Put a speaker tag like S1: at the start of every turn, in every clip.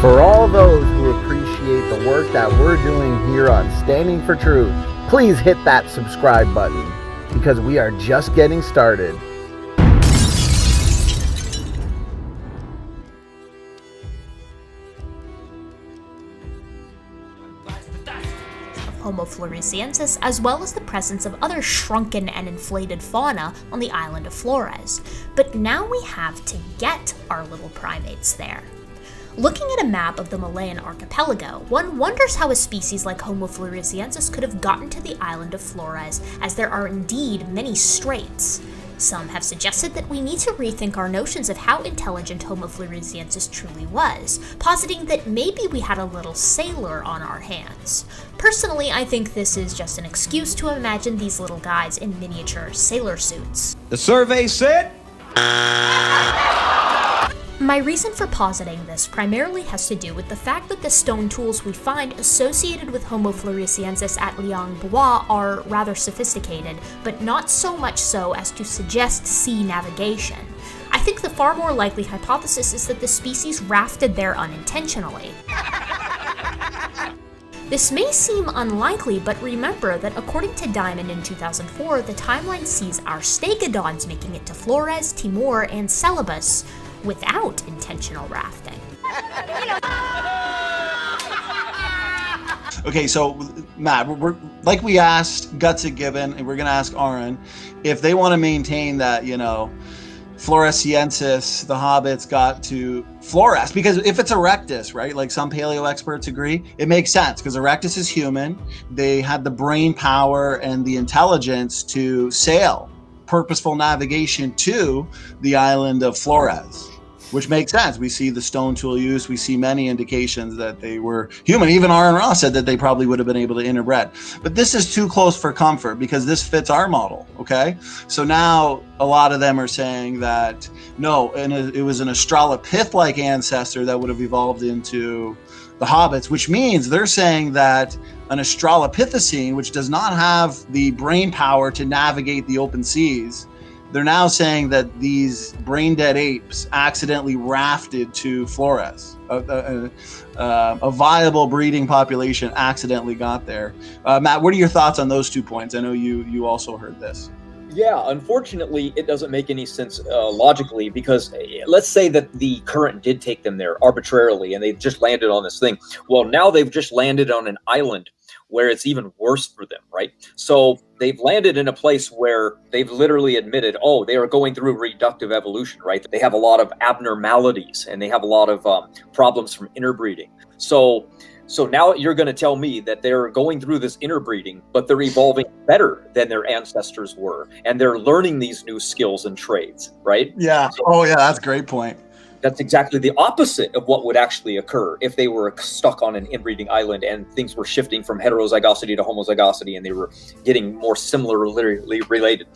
S1: For all those who appreciate the work that we're doing here on Standing for Truth, please hit that subscribe button because we are just getting started.
S2: Homo floresiensis, as well as the presence of other shrunken and inflated fauna on the island of Flores. But now we have to get our little primates there. Looking at a map of the Malayan archipelago, one wonders how a species like Homo floresiensis could have gotten to the island of Flores, as there are indeed many straits. Some have suggested that we need to rethink our notions of how intelligent Homo floresiensis truly was, positing that maybe we had a little sailor on our hands. Personally, I think this is just an excuse to imagine these little guys in miniature sailor suits.
S3: The survey said...
S2: My reason for positing this primarily has to do with the fact that the stone tools we find associated with Homo floresiensis at Liang Bois are rather sophisticated, but not so much so as to suggest sea navigation. I think the far more likely hypothesis is that the species rafted there unintentionally. This may seem unlikely, but remember that according to Diamond in 2004, the timeline sees our stegodons making it to Flores, Timor, and Celebes without intentional rafting.
S4: Okay, so Matt, we're like we asked Guts and Gibbon, and we're gonna ask Aaron if they want to maintain that, Floresiensis, the hobbits got to Flores, because if it's Erectus, right, like some paleo experts agree, it makes sense because Erectus is human. They had the brain power and the intelligence to sail purposeful navigation to the island of Flores, which makes sense. We see the stone tool use. We see many indications that they were human. Even Aaron Ross said that they probably would have been able to interbred. But this is too close for comfort because this fits our model, okay? So now a lot of them are saying that, no, and it was an Australopith-like ancestor that would have evolved into the hobbits, which means they're saying that an Australopithecine, which does not have the brain power to navigate the open seas, they're now saying that these brain-dead apes accidentally rafted to Flores. A viable breeding population accidentally got there. Matt, what are your thoughts on those 2 points? I know you also heard this.
S5: Yeah, unfortunately, it doesn't make any sense logically, because let's say that the current did take them there arbitrarily and they've just landed on this thing. Well, now they've just landed on an island where it's even worse for them, right? So they've landed in a place where they've literally admitted, oh, they are going through reductive evolution, right? They have a lot of abnormalities and they have a lot of problems from interbreeding. So now you're going to tell me that they're going through this interbreeding, but they're evolving better than their ancestors were, and they're learning these new skills and trades, right?
S4: Yeah. Oh, yeah, that's a great point.
S5: That's exactly the opposite of what would actually occur if they were stuck on an inbreeding island and things were shifting from heterozygosity to homozygosity and they were getting more similarly related.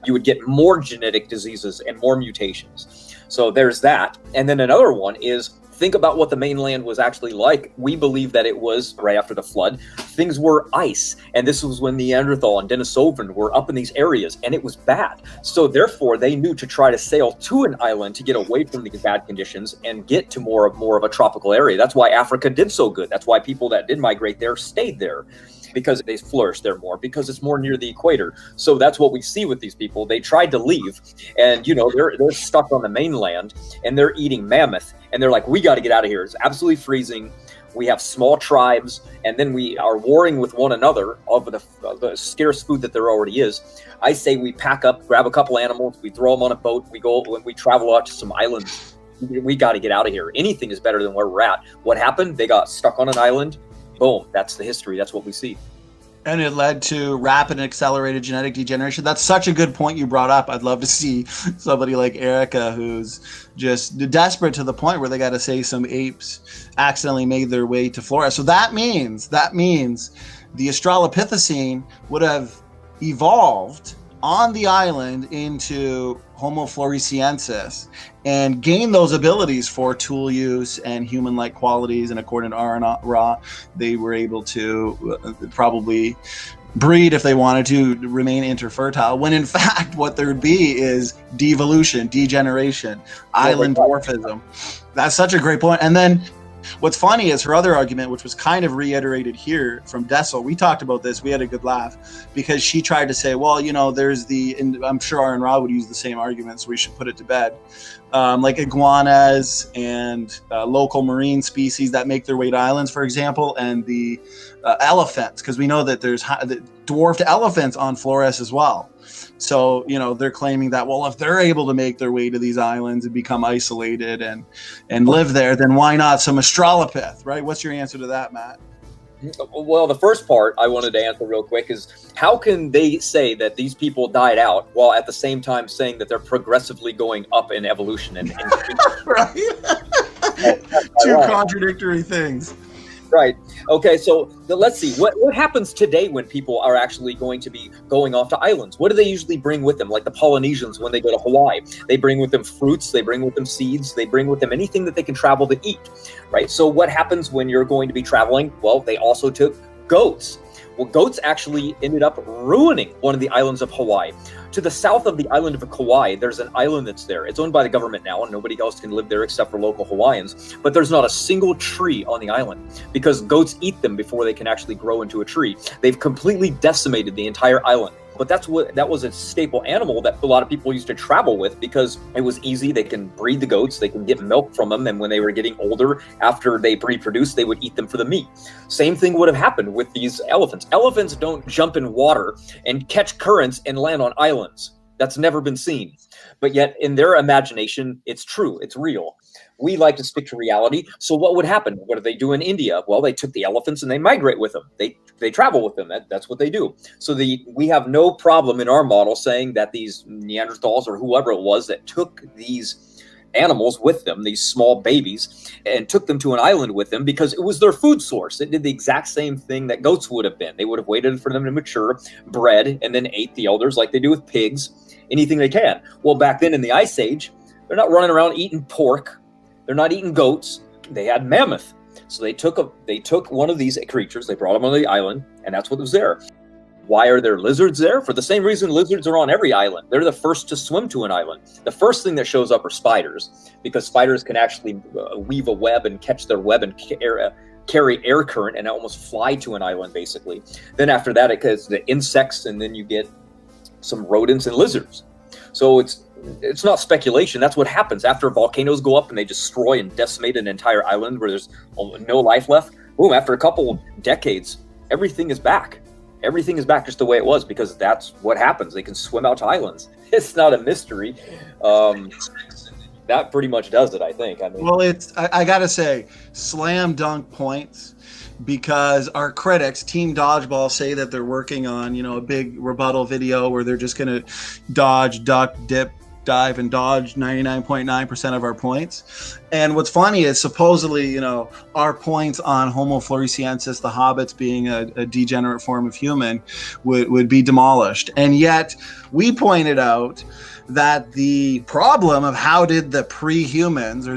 S5: You would get more genetic diseases and more mutations. So there's that. And then another one is, think about what the mainland was actually like. We believe that it was right after the flood. Things were ice. And this was when Neanderthal and Denisovan were up in these areas, and it was bad. So therefore, they knew to try to sail to an island to get away from these bad conditions and get to more of a tropical area. That's why Africa did so good. That's why people that did migrate there stayed there, because they flourished there more, because it's more near the equator. So that's what we see with these people. They tried to leave, and they're stuck on the mainland, and they're eating mammoth, and they're like, we got to get out of here. It's absolutely freezing. We have small tribes, and then we are warring with one another over the scarce food that there already is. I say we pack up, grab a couple animals, we throw them on a boat, we go and we travel out to some islands. We got to get out of here. Anything is better than where we're at. What happened? They got stuck on an island. Boom. That's the history. That's what we see.
S4: And it led to rapid and accelerated genetic degeneration. That's such a good point you brought up. I'd love to see somebody like Erica, who's just desperate to the point where they got to say some apes accidentally made their way to Florida. So that means the Australopithecine would have evolved on the island into Homo floresiensis and gain those abilities for tool use and human-like qualities. And according to Aaron Ra, they were able to probably breed if they wanted to remain interfertile, when in fact what there would be is devolution, degeneration, island dwarfism. That's such a great point. And then What's funny is her other argument, which was kind of reiterated here from Dessel. We talked about this. We had a good laugh because she tried to say, well, there's and I'm sure Aaron Ra would use the same argument, so we should put it to bed. Like iguanas and local marine species that make their way to islands, for example, and the elephants, because we know that there's dwarfed elephants on Flores as well. So, they're claiming that, well, if they're able to make their way to these islands and become isolated and live there, then why not some Australopith, right? What's your answer to that, Matt?
S5: Well, the first part I wanted to answer real quick is, how can they say that these people died out while at the same time saying that they're progressively going up in evolution? And
S4: right? Two contradictory things.
S5: Right. Okay, so let's see. What happens today when people are actually going to be going off to islands? What do they usually bring with them? Like the Polynesians when they go to Hawaii. They bring with them fruits, they bring with them seeds, they bring with them anything that they can travel to eat, right? So what happens when you're going to be traveling? Well, they also took goats. Well, goats actually ended up ruining one of the islands of Hawaii. To the south of the island of Kauai, there's an island that's there. It's owned by the government now, and nobody else can live there except for local Hawaiians. But there's not a single tree on the island because goats eat them before they can actually grow into a tree. They've completely decimated the entire island. But that was a staple animal that a lot of people used to travel with because it was easy. They can breed the goats, they can get milk from them, and when they were getting older, after they reproduced, they would eat them for the meat. Same thing would have happened with these elephants. Elephants don't jump in water and catch currents and land on islands. That's never been seen. But yet in their imagination, it's true, it's real. We like to stick to reality. So what would happen? What do they do in India? Well, they took the elephants and they migrate with them. They travel with them. That's what they do. So we have no problem in our model saying that these Neanderthals or whoever it was that took these animals with them, these small babies, and took them to an island with them because it was their food source. It did the exact same thing that goats would have been. They would have waited for them to mature, bred, and then ate the elders like they do with pigs, anything they can. Well, back then in the Ice Age, they're not running around eating pork. They're not eating goats. They had mammoth. So they took one of these creatures, they brought them on the island, and that's what was there. Why are there lizards there? For the same reason lizards are on every island. They're the first to swim to an island. The first thing that shows up are spiders, because spiders can actually weave a web and catch their web and carry air current and almost fly to an island, basically. Then after that, it goes the insects, and then you get some rodents and lizards. So it's not speculation. That's what happens after volcanoes go up and they destroy and decimate an entire island where there's no life left. Boom, after a couple decades, everything is back. Everything is back just the way it was because that's what happens. They can swim out to islands. It's not a mystery. That pretty much does it, I think. I mean,
S4: well, I got to say, slam dunk points. Because our critics, Team Dodgeball, say that they're working on, a big rebuttal video where they're just going to dodge, duck, dip, dive, and dodge 99.9% of our points. And what's funny is supposedly, our points on Homo floresiensis, the hobbits being a degenerate form of human, would be demolished. And yet we pointed out that the problem of how did the pre-humans or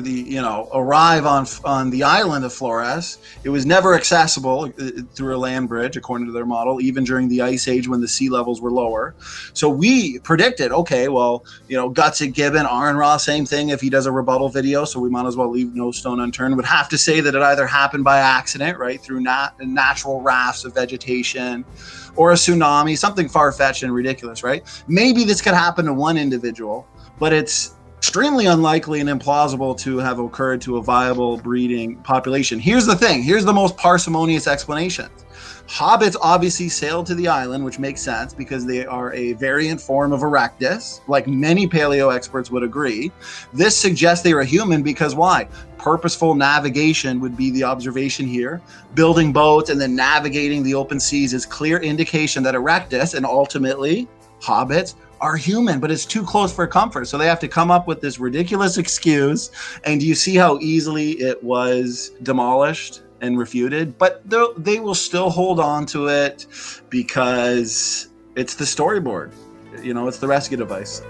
S4: arrive on the island of Flores, it was never accessible through a land bridge, according to their model, even during the Ice Age when the sea levels were lower. So we predicted, okay, well, Gutsy Gibbon, Aaron Ra, same thing if he does a rebuttal video, so we might as well leave no stone unturned, would have to say that it either happened by accident, right, through natural rafts of vegetation, or a tsunami, something far-fetched and ridiculous, right? Maybe this could happen to one individual, but it's extremely unlikely and implausible to have occurred to a viable breeding population. Here's the thing. Here's the most parsimonious explanation. Hobbits obviously sailed to the island, which makes sense because they are a variant form of Erectus, like many paleo experts would agree. This suggests they were human because why? Purposeful navigation would be the observation here. Building boats and then navigating the open seas is clear indication that Erectus and ultimately hobbits are human, but it's too close for comfort. So they have to come up with this ridiculous excuse. And do you see how easily it was demolished and refuted? But they will still hold on to it because it's the storyboard. It's the rescue device.